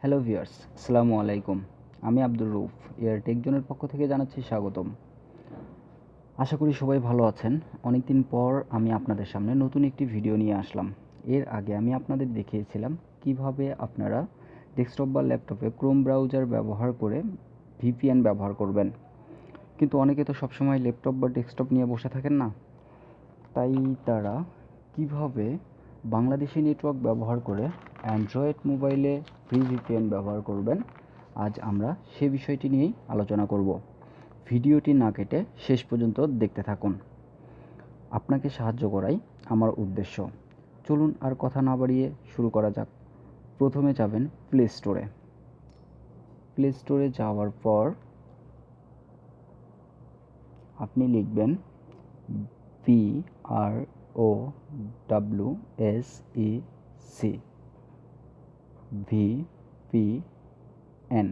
Hello viewers, আসসালামু আলাইকুম। আমি আব্দুর রউফ এয়ার টেকজোনের পক্ষ থেকে জানাচ্ছি স্বাগতম। আশা করি সবাই ভালো আছেন। অনেকদিন পর আমি আপনাদের সামনে নতুন একটি ভিডিও নিয়ে আসলাম। এর আগে আমি আপনাদের দেখিয়েছিলাম কিভাবে আপনারা ডেস্কটপ বা ল্যাপটপে ক্রোম ব্রাউজার ব্যবহার করে ভিপিএন ব্যবহার করবেন। কিন্তু অনেকে তো সবসময় ল্যাপটপ বা ডেস্কটপ নিয়ে বসে থাকেন না, তাই তারা কিভাবে বাংলাদেশি নেটওয়ার্ক ব্যবহার করে অ্যান্ড্রয়েড মোবাইলে ফ্রি ভিপিএন ব্যবহার করবেন, আজ আমরা সে বিষয়টি নিয়েই আলোচনা করব। ভিডিওটি না কেটে শেষ পর্যন্ত দেখতে থাকুন। আপনাকে সাহায্য করাই আমার উদ্দেশ্য। চলুন আর কথা না বাড়িয়ে শুরু করা যাক। প্রথমে যাবেন প্লে স্টোরে। প্লে স্টোরে যাওয়ার পর আপনি লিখবেন VROWSEC VPN,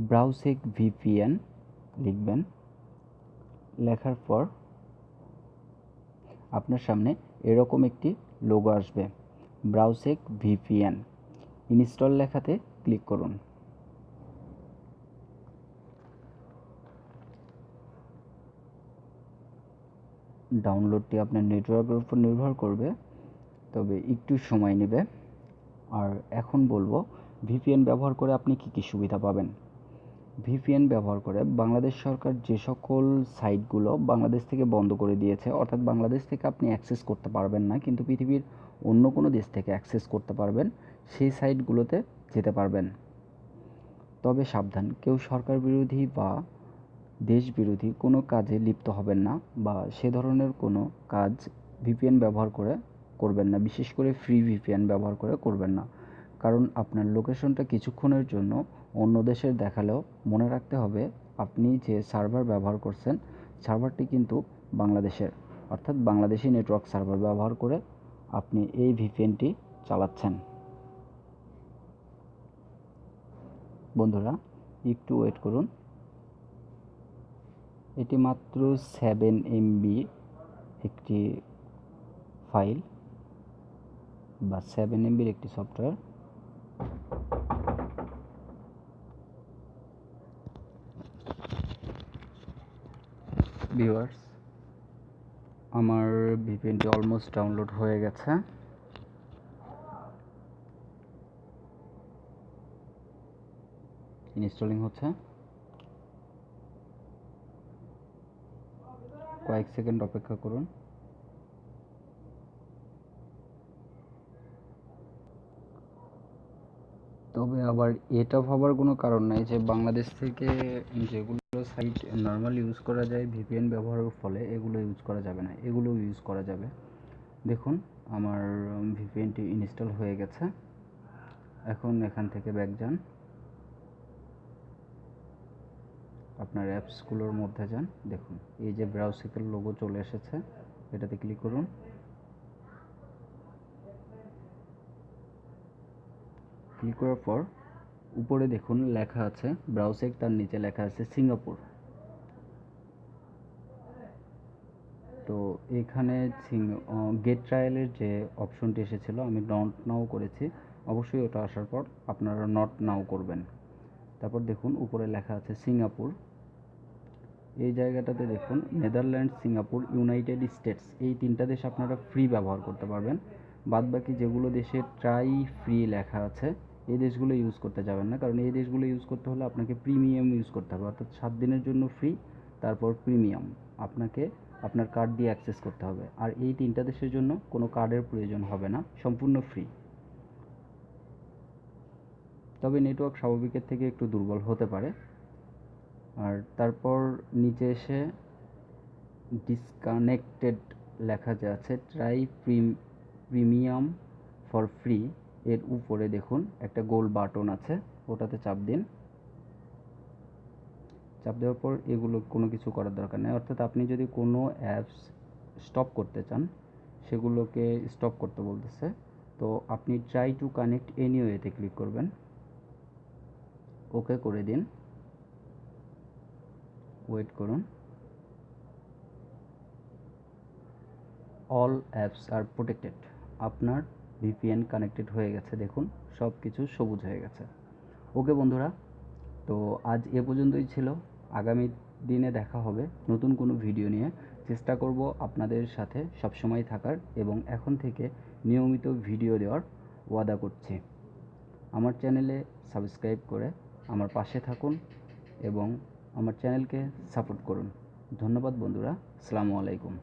ব্রাউসেক VPN লিখবেন। লেখার পর আপনার সামনে এরকম একটি লোগো আসবে, ব্রাউসেক VPN। ইনস্টল লেখাতে ক্লিক করুন। ডাউনলোডটি আপনার নেটওয়ার্কের উপর নির্ভর করবে, তবে একটু সময় নেবে। আর এখন বলবো ভিপিএন ব্যবহার করে আপনি কী কী সুবিধা পাবেন। ভিপিএন ব্যবহার করে বাংলাদেশ সরকার যে সকল সাইটগুলো বাংলাদেশ থেকে বন্ধ করে দিয়েছে, অর্থাৎ বাংলাদেশ থেকে আপনি অ্যাক্সেস করতে পারবেন না কিন্তু পৃথিবীর অন্য কোনো দেশ থেকে অ্যাক্সেস করতে পারবেন, সেই সাইটগুলোতে যেতে পারবেন। তবে সাবধান, কেউ সরকার বিরোধী বা দেশ বিরোধী কোনো কাজে লিপ্ত হবেন না বা সে ধরনের কোনো কাজ ভিপিএন ব্যবহার করে করবেন না। বিশেষ করে ফ্রি ভিপিএন ব্যবহার করে করবেন না, কারণ আপনার লোকেশনটা কিছুক্ষণের জন্য অন্য দেশের দেখালেও মনে রাখতে হবে আপনি যে সার্ভার ব্যবহার করছেন সার্ভারটি কিন্তু বাংলাদেশের, অর্থাৎ বাংলাদেশি নেটওয়ার্ক সার্ভার ব্যবহার করে আপনি এই ভিপিএনটি চালাচ্ছেন। বন্ধুরা, একটু ওয়েট করুন। এটি মাত্র 7 MB একটি ফাইল বা 7 MBর একটি সফটওয়্যার। ভিউয়ার্স, আমার ভিপিএনটি অলমোস্ট ডাউনলোড হয়ে গেছে। ইনস্টলিং হচ্ছে, কয়েক সেকেন্ড অপেক্ষা করুন। তবে আবার এটা ভাবার কোনো কারণ নাই যে বাংলাদেশ থেকে যেগুলো সাইট নর্মাল ইউজ করা যায় ভিপিএন ব্যবহারের ফলে এগুলো ইউজ করা যাবে না, এগুলো ইউজ করা যাবে। দেখুন, আমার ভিপিএনটি ইনস্টল হয়ে গেছে। এখন এখান থেকে ব্যাক যান, আপনার অ্যাপসগুলোর মধ্যে যান। দেখুন, এই যে ব্রাউসিকের লোগো চলে এসেছে, এটাতে ক্লিক করুন। ক্লিক করার পর উপরে দেখুন লেখা আছে ব্রাউসেক, তার নিচে লেখা আছে সিঙ্গাপুর। তো এখানে গেট ট্রায়ালের যে অপশনটি এসেছিল আমি নট নাও করেছি, অবশ্যই ওটা আসার পর আপনারা নট নাও করবেন। তারপর দেখুন উপরে লেখা আছে সিঙ্গাপুর। এই জায়গাটাতে দেখুন নেদারল্যান্ড, সিঙ্গাপুর, ইউনাইটেড স্টেটস, এই তিনটা দেশ আপনারা ফ্রি ব্যবহার করতে পারবেন। বাদবাকি যেগুলো দেশে ট্রাই ফ্রি লেখা আছে এই দেশগুলো ইউজ করতে যাবেন না, কারণ এই দেশগুলো ইউজ করতে হলে আপনাকে প্রিমিয়াম ইউজ করতে হবে, অর্থাৎ 7 দিনের জন্য ফ্রি, তারপর প্রিমিয়াম আপনাকে আপনার কার্ড দিয়ে অ্যাক্সেস করতে হবে। আর এই তিনটা দেশের জন্য কোনো কার্ডের প্রয়োজন হবে না, সম্পূর্ণ ফ্রি। তবে নেটওয়ার্ক স্বাভাবিকের থেকে একটু দুর্বল হতে পারে। আর তারপর নিচে এসে ডিসকানেক্টেড লেখা যে আছে ট্রাই প্রিমিয়াম ফর ফ্রি, এর উপরে দেখুন একটা গোল বাটন আছে, ওটাতে চাপ দিন। চাপ দেওয়ার পর এগুলো কোনো কিছু করার দরকার নেই, অর্থাৎ আপনি যদি কোনো অ্যাপস স্টপ করতে চান সেগুলোকে স্টপ করতে বলতেছে, তো আপনি ট্রাই টু কানেক্ট এনিওয়েতে ক্লিক করবেন, ওকে করে দিন। ওয়েট করুন। অল অ্যাপস আর প্রোটেক্টেড, আপনার ভিপিএন কানেক্টেড হয়ে গেছে। দেখুন সব কিছু সবুজ হয়ে গেছে। ওকে বন্ধুরা, তো আজ এ পর্যন্তই ছিল। আগামী দিনে দেখা হবে নতুন কোনো ভিডিও নিয়ে। চেষ্টা করব আপনাদের সাথে সবসময় থাকার এবং এখন থেকে নিয়মিত ভিডিও দেওয়ার ওয়াদা করছি। আমার চ্যানেলে সাবস্ক্রাইব করে আমার পাশে থাকুন এবং আমার চ্যানেলকে সাপোর্ট করুন। ধন্যবাদ বন্ধুরা। আসসালামু আলাইকুম।